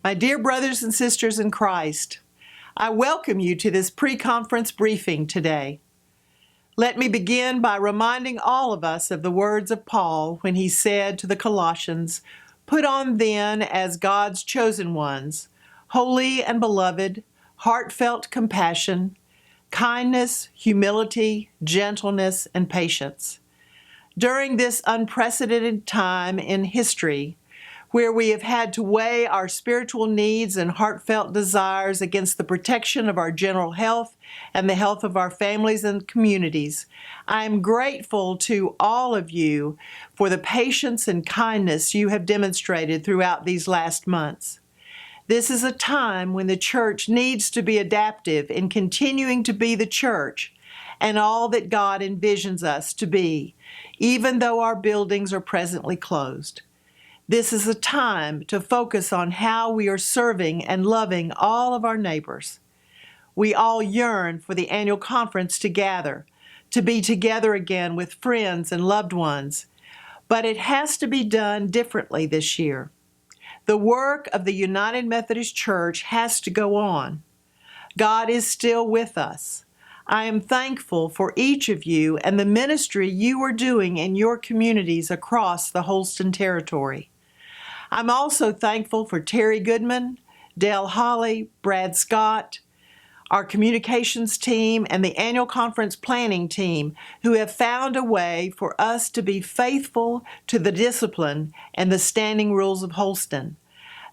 My dear brothers and sisters in Christ, I welcome you to this pre-conference briefing today. Let me begin by reminding all of us of the words of Paul when he said to the Colossians, "Put on then as God's chosen ones, holy and beloved, heartfelt compassion, kindness, humility, gentleness, and patience." During this unprecedented time in history, where we have had to weigh our spiritual needs and heartfelt desires against the protection of our general health and the health of our families and communities, I am grateful to all of you for the patience and kindness you have demonstrated throughout these last months. This is a time when the church needs to be adaptive in continuing to be the church and all that God envisions us to be, even though our buildings are presently closed. This is a time to focus on how we are serving and loving all of our neighbors. We all yearn for the annual conference to gather, to be together again with friends and loved ones, but it has to be done differently this year. The work of the United Methodist Church has to go on. God is still with us. I am thankful for each of you and the ministry you are doing in your communities across the Holston territory. I'm also thankful for Terry Goodman, Dale Holly, Brad Scott, our communications team, and the annual conference planning team who have found a way for us to be faithful to the discipline and the standing rules of Holston.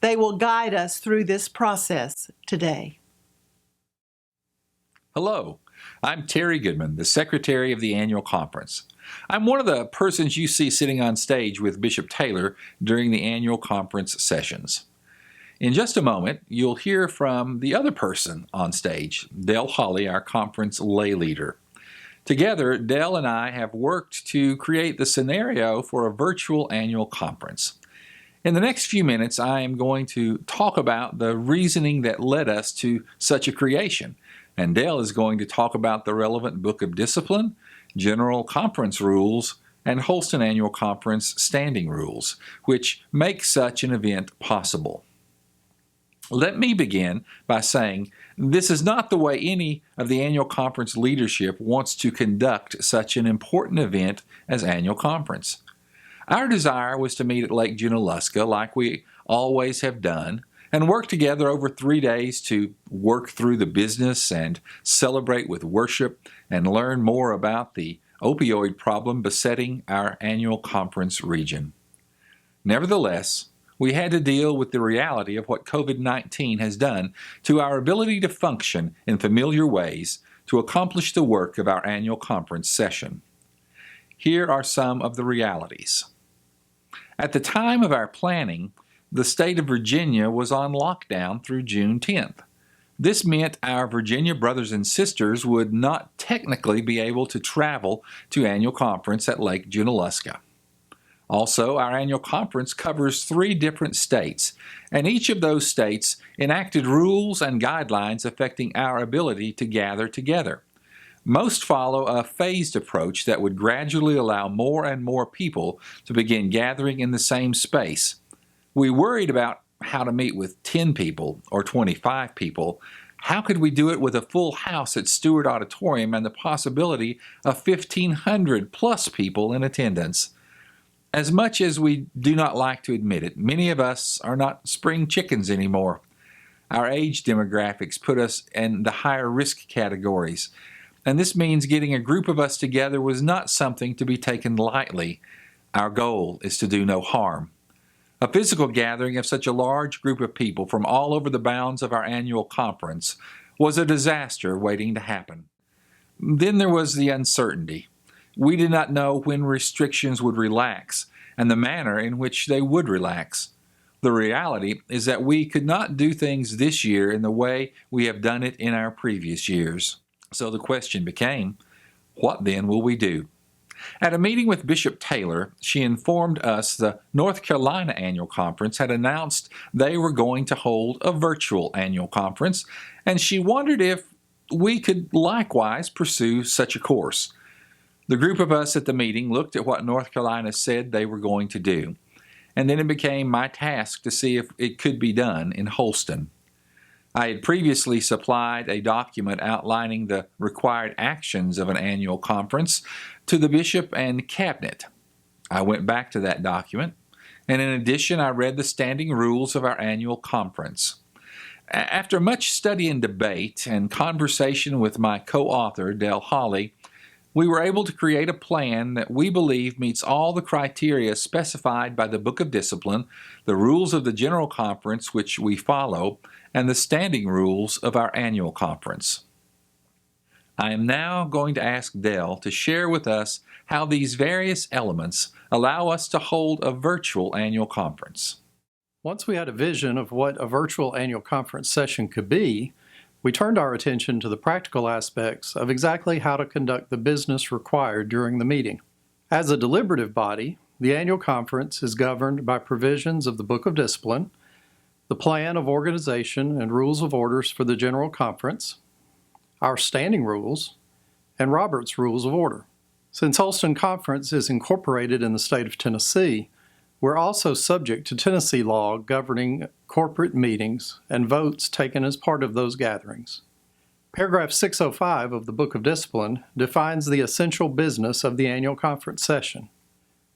They will guide us through this process today. Hello, I'm Terry Goodman, the Secretary of the Annual Conference. I'm one of the persons you see sitting on stage with Bishop Taylor during the annual conference sessions. In just a moment, you'll hear from the other person on stage, Dale Holly, our conference lay leader. Together, Dale and I have worked to create the scenario for a virtual annual conference. In the next few minutes, I am going to talk about the reasoning that led us to such a creation, and Dale is going to talk about the relevant book of discipline, general conference rules, and Holston Annual Conference standing rules, which make such an event possible. Let me begin by saying this is not the way any of the annual conference leadership wants to conduct such an important event as annual conference. Our desire was to meet at Lake Junaluska like we always have done, and work together over 3 days to work through the business and celebrate with worship and learn more about the opioid problem besetting our annual conference region. Nevertheless, we had to deal with the reality of what COVID-19 has done to our ability to function in familiar ways to accomplish the work of our annual conference session. Here are some of the realities. At the time of our planning, the state of Virginia was on lockdown through June 10th. This meant our Virginia brothers and sisters would not technically be able to travel to annual conference at Lake Junaluska. Also, our annual conference covers 3 different states, and each of those states enacted rules and guidelines affecting our ability to gather together. Most follow a phased approach that would gradually allow more and more people to begin gathering in the same space. We worried about how to meet with 10 people or 25 people. How could we do it with a full house at Stewart Auditorium and the possibility of 1,500 plus people in attendance? As much as we do not like to admit it, many of us are not spring chickens anymore. Our age demographics put us in the higher risk categories, and this means getting a group of us together was not something to be taken lightly. Our goal is to do no harm. A physical gathering of such a large group of people from all over the bounds of our annual conference was a disaster waiting to happen. Then there was the uncertainty. We did not know when restrictions would relax and the manner in which they would relax. The reality is that we could not do things this year in the way we have done it in our previous years. So the question became, what then will we do? At a meeting with Bishop Taylor, she informed us the North Carolina Annual Conference had announced they were going to hold a virtual annual conference, and she wondered if we could likewise pursue such a course. The group of us at the meeting looked at what North Carolina said they were going to do, and then it became my task to see if it could be done in Holston. I had previously supplied a document outlining the required actions of an annual conference to the bishop and cabinet. I went back to that document, and in addition, I read the standing rules of our annual conference. After much study and debate and conversation with my co-author, Del Hawley, we were able to create a plan that we believe meets all the criteria specified by the Book of Discipline, the rules of the General Conference which we follow, and the standing rules of our annual conference. I am now going to ask Del to share with us how these various elements allow us to hold a virtual annual conference. Once we had a vision of what a virtual annual conference session could be, we turned our attention to the practical aspects of exactly how to conduct the business required during the meeting. As a deliberative body, the annual conference is governed by provisions of the Book of Discipline, the plan of organization and rules of orders for the General Conference, our standing rules, and Robert's Rules of Order. Since Holston Conference is incorporated in the state of Tennessee, we're also subject to Tennessee law governing corporate meetings and votes taken as part of those gatherings. Paragraph 605 of the Book of Discipline defines the essential business of the annual conference session.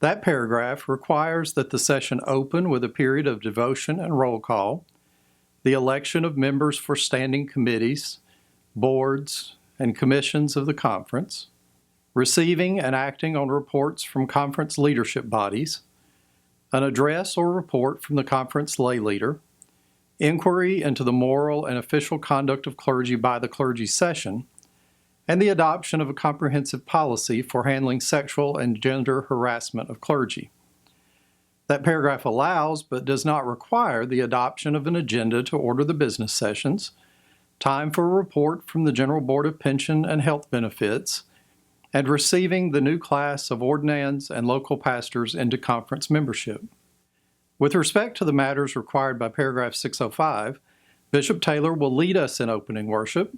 That paragraph requires that the session open with a period of devotion and roll call, the election of members for standing committees, boards, and commissions of the conference, receiving and acting on reports from conference leadership bodies, an address or report from the conference lay leader, inquiry into the moral and official conduct of clergy by the clergy session, and the adoption of a comprehensive policy for handling sexual and gender harassment of clergy. That paragraph allows, but does not require, the adoption of an agenda to order the business sessions, time for a report from the General Board of Pension and Health Benefits, and receiving the new class of ordinands and local pastors into conference membership. With respect to the matters required by paragraph 605, Bishop Taylor will lead us in opening worship,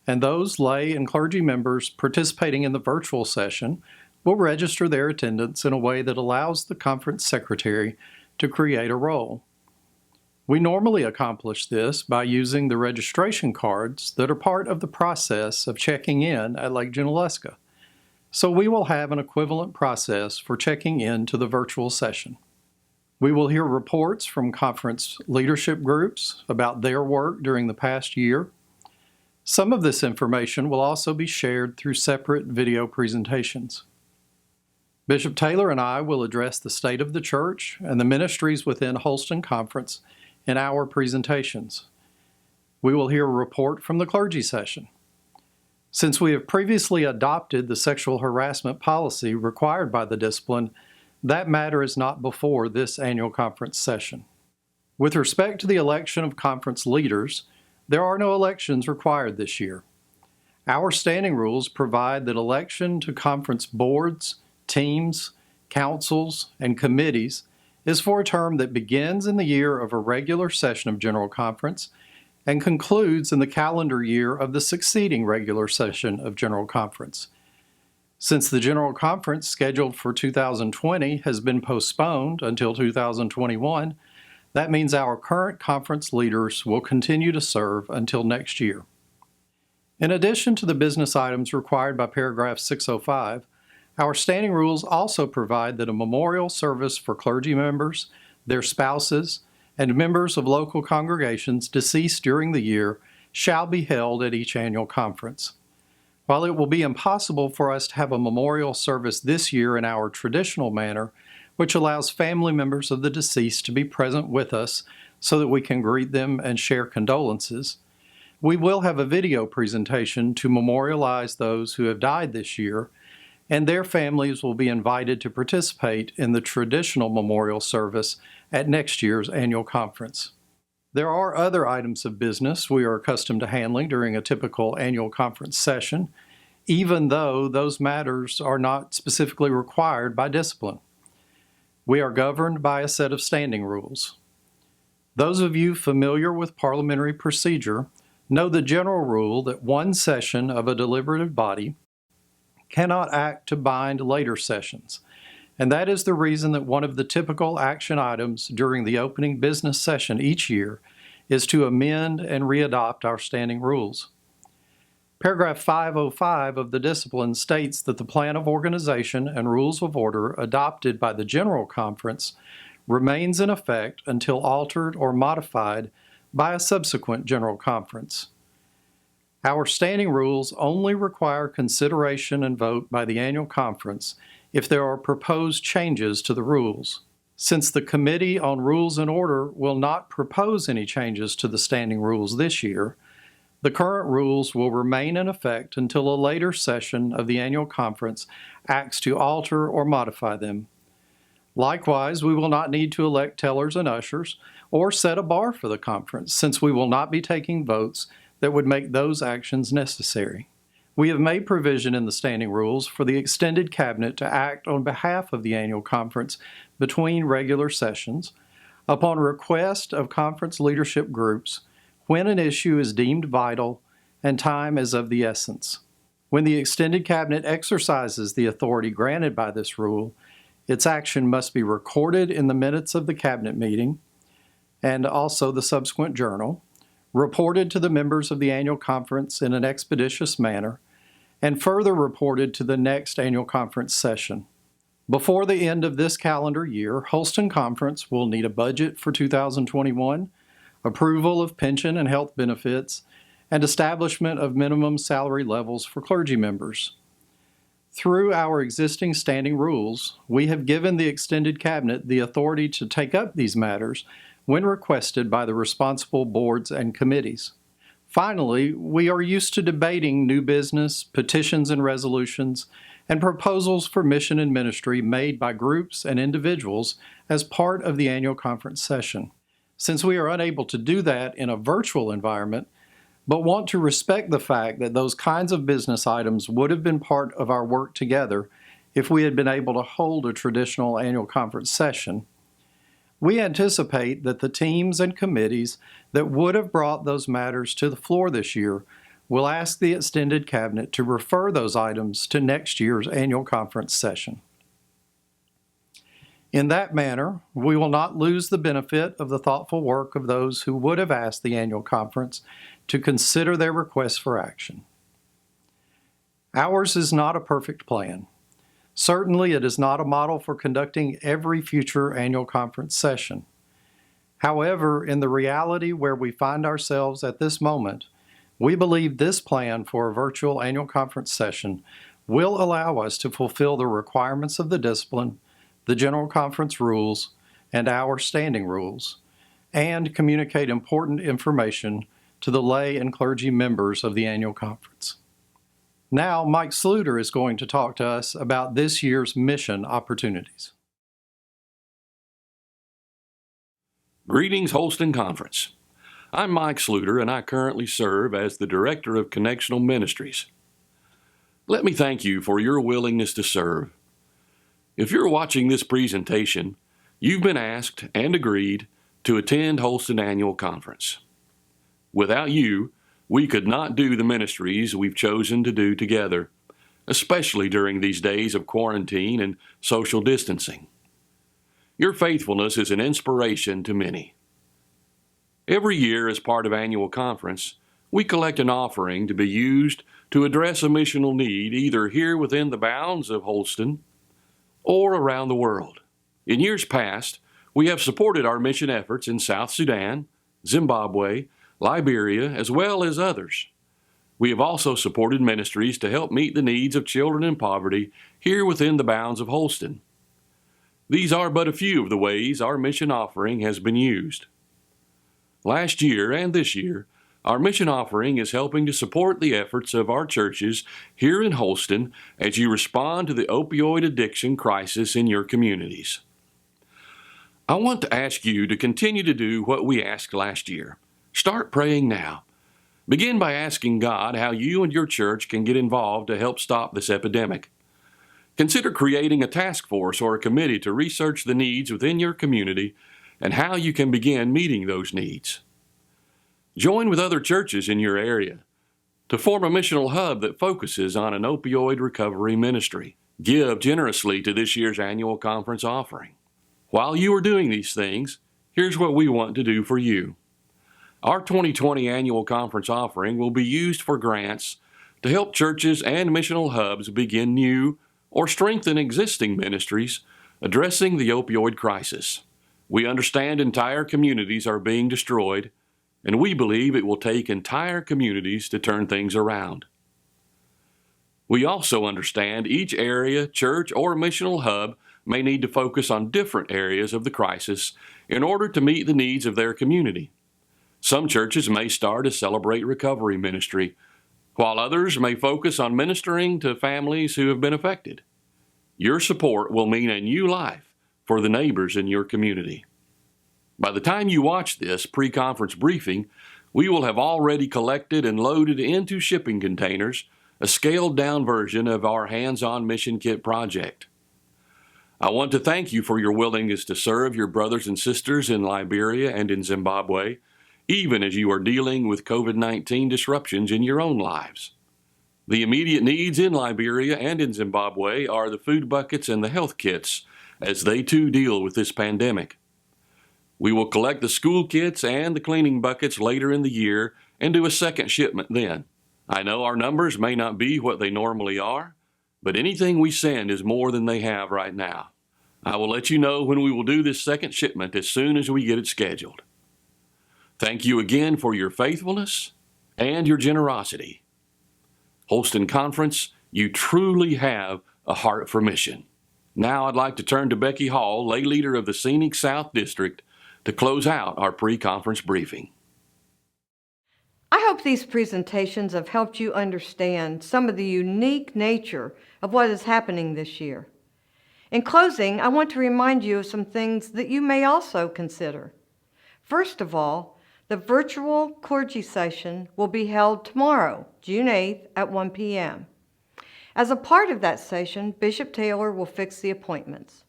and those lay and clergy members participating in the virtual session will register their attendance in a way that allows the conference secretary to create a roll. We normally accomplish this by using the registration cards that are part of the process of checking in at Lake Junaluska. So we will have an equivalent process for checking in to the virtual session. We will hear reports from conference leadership groups about their work during the past year. Some of this information will also be shared through separate video presentations. Bishop Taylor and I will address the state of the church and the ministries within Holston Conference in our presentations. We will hear a report from the clergy session. Since we have previously adopted the sexual harassment policy required by the discipline, that matter is not before this annual conference session. With respect to the election of conference leaders, there are no elections required this year. Our standing rules provide that election to conference boards, teams, councils, and committees is for a term that begins in the year of a regular session of General Conference and concludes in the calendar year of the succeeding regular session of General Conference. Since the General Conference scheduled for 2020 has been postponed until 2021, that means our current conference leaders will continue to serve until next year. In addition to the business items required by paragraph 605, our standing rules also provide that a memorial service for clergy members, their spouses, and members of local congregations deceased during the year shall be held at each annual conference. While it will be impossible for us to have a memorial service this year in our traditional manner, which allows family members of the deceased to be present with us so that we can greet them and share condolences, we will have a video presentation to memorialize those who have died this year, and their families will be invited to participate in the traditional memorial service at next year's annual conference. There are other items of business we are accustomed to handling during a typical annual conference session, even though those matters are not specifically required by discipline. We are governed by a set of standing rules. Those of you familiar with parliamentary procedure know the general rule that one session of a deliberative body cannot act to bind later sessions, And that is the reason that one of the typical action items during the opening business session each year is to amend and readopt our standing rules. Paragraph 505 of the Discipline states that the plan of organization and rules of order adopted by the General Conference remains in effect until altered or modified by a subsequent General Conference. Our standing rules only require consideration and vote by the annual conference if there are proposed changes to the rules. Since the Committee on Rules and Order will not propose any changes to the standing rules this year, the current rules will remain in effect until a later session of the annual conference acts to alter or modify them. Likewise, we will not need to elect tellers and ushers or set a bar for the conference, since we will not be taking votes that would make those actions necessary. We have made provision in the standing rules for the extended cabinet to act on behalf of the annual conference between regular sessions upon request of conference leadership groups when an issue is deemed vital and time is of the essence. When the extended cabinet exercises the authority granted by this rule, its action must be recorded in the minutes of the cabinet meeting and also the subsequent journal, reported to the members of the annual conference in an expeditious manner, and further reported to the next annual conference session. Before the end of this calendar year, Holston Conference will need a budget for 2021, approval of pension and health benefits, and establishment of minimum salary levels for clergy members. Through our existing standing rules, we have given the extended cabinet the authority to take up these matters when requested by the responsible boards and committees. Finally, we are used to debating new business, petitions and resolutions, and proposals for mission and ministry made by groups and individuals as part of the annual conference session. Since we are unable to do that in a virtual environment, but want to respect the fact that those kinds of business items would have been part of our work together if we had been able to hold a traditional annual conference session, we anticipate that the teams and committees that would have brought those matters to the floor this year will ask the extended cabinet to refer those items to next year's annual conference session. In that manner, we will not lose the benefit of the thoughtful work of those who would have asked the annual conference to consider their requests for action. Ours is not a perfect plan. Certainly, it is not a model for conducting every future annual conference session. However, in the reality where we find ourselves at this moment, we believe this plan for a virtual annual conference session will allow us to fulfill the requirements of the discipline, the General Conference rules, and our standing rules, and communicate important information to the lay and clergy members of the annual conference. Now, Mike Sluter is going to talk to us about this year's mission opportunities. Greetings, Holston Conference. I'm Mike Sluter, and I currently serve as the Director of Connectional Ministries. Let me thank you for your willingness to serve. If you're watching this presentation, you've been asked and agreed to attend Holston Annual Conference. Without you, we could not do the ministries we've chosen to do together, especially during these days of quarantine and social distancing. Your faithfulness is an inspiration to many. Every year, as part of Annual Conference, we collect an offering to be used to address a missional need either here within the bounds of Holston or around the world. In years past, we have supported our mission efforts in South Sudan, Zimbabwe, Liberia, as well as others. We have also supported ministries to help meet the needs of children in poverty here within the bounds of Holston. These are but a few of the ways our mission offering has been used. Last year and this year, our mission offering is helping to support the efforts of our churches here in Holston as you respond to the opioid addiction crisis in your communities. I want to ask you to continue to do what we asked last year. Start praying now. Begin by asking God how you and your church can get involved to help stop this epidemic. Consider creating a task force or a committee to research the needs within your community and how you can begin meeting those needs. Join with other churches in your area to form a missional hub that focuses on an opioid recovery ministry. Give generously to this year's annual conference offering. While you are doing these things, here's what we want to do for you. Our 2020 annual conference offering will be used for grants to help churches and missional hubs begin new or strengthen existing ministries addressing the opioid crisis. We understand entire communities are being destroyed, and we believe it will take entire communities to turn things around. We also understand each area, church, or missional hub may need to focus on different areas of the crisis in order to meet the needs of their community. Some churches may start a Celebrate Recovery ministry, while others may focus on ministering to families who have been affected. Your support will mean a new life for the neighbors in your community. By the time you watch this pre-conference briefing, we will have already collected and loaded into shipping containers a scaled-down version of our hands-on mission kit project. I want to thank you for your willingness to serve your brothers and sisters in Liberia and in Zimbabwe, even as you are dealing with COVID-19 disruptions in your own lives. The immediate needs in Liberia and in Zimbabwe are the food buckets and the health kits, as they too deal with this pandemic. We will collect the school kits and the cleaning buckets later in the year and do a second shipment then. I know our numbers may not be what they normally are, but anything we send is more than they have right now. I will let you know when we will do this second shipment as soon as we get it scheduled. Thank you again for your faithfulness and your generosity. Holston Conference, you truly have a heart for mission. Now I'd like to turn to Becky Hall, lay leader of the Scenic South District, to close out our pre-conference briefing. I hope these presentations have helped you understand some of the unique nature of what is happening this year. In closing, I want to remind you of some things that you may also consider. First of all, the virtual clergy session will be held tomorrow, June 8th at 1 p.m. As a part of that session, Bishop Taylor will fix the appointments.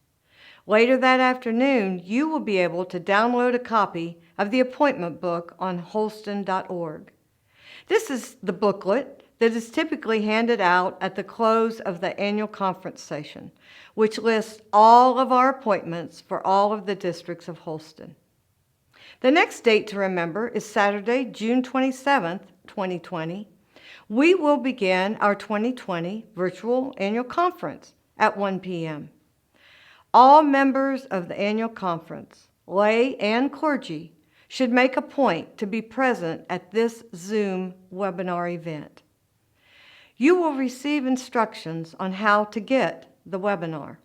Later that afternoon, you will be able to download a copy of the appointment book on holston.org. This is the booklet that is typically handed out at the close of the annual conference session, which lists all of our appointments for all of the districts of Holston. The next date to remember is Saturday, June 27th, 2020. We will begin our 2020 virtual annual conference at 1 p.m. All members of the annual conference, lay and clergy, should make a point to be present at this Zoom webinar event. You will receive instructions on how to get the webinar.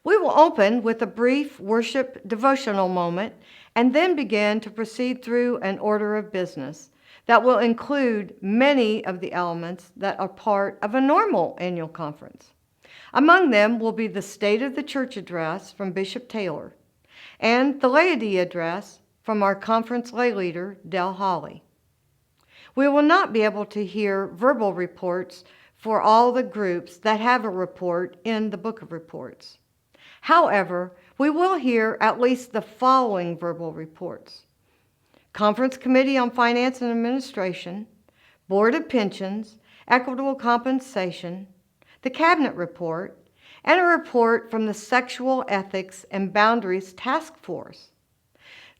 We will open with a brief worship devotional moment and then begin to proceed through an order of business that will include many of the elements that are part of a normal annual conference. Among them will be the State of the Church address from Bishop Taylor and the laity address from our conference lay leader, Del Hawley. We will not be able to hear verbal reports for all the groups that have a report in the Book of Reports. However, we will hear at least the following verbal reports: Conference Committee on Finance and Administration, Board of Pensions, Equitable Compensation, the Cabinet Report, and a report from the Sexual Ethics and Boundaries Task Force.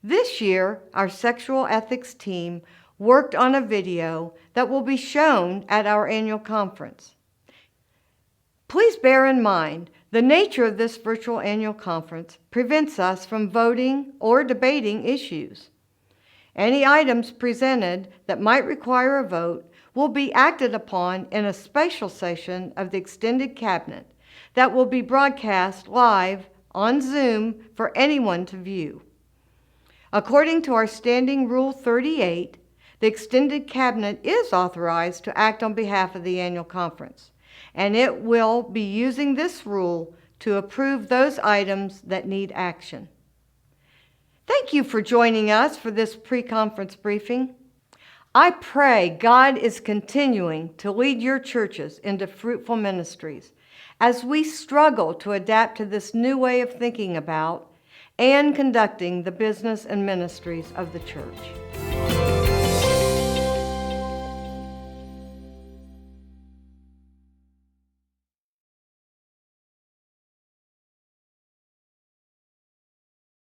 This year, our sexual ethics team worked on a video that will be shown at our annual conference. Please bear in mind, the nature of this virtual annual conference prevents us from voting or debating issues. Any items presented that might require a vote will be acted upon in a special session of the extended cabinet that will be broadcast live on Zoom for anyone to view. According to our Standing Rule 38, the extended cabinet is authorized to act on behalf of the annual conference, and it will be using this rule to approve those items that need action. Thank you for joining us for this pre-conference briefing. I pray God is continuing to lead your churches into fruitful ministries as we struggle to adapt to this new way of thinking about and conducting the business and ministries of the church.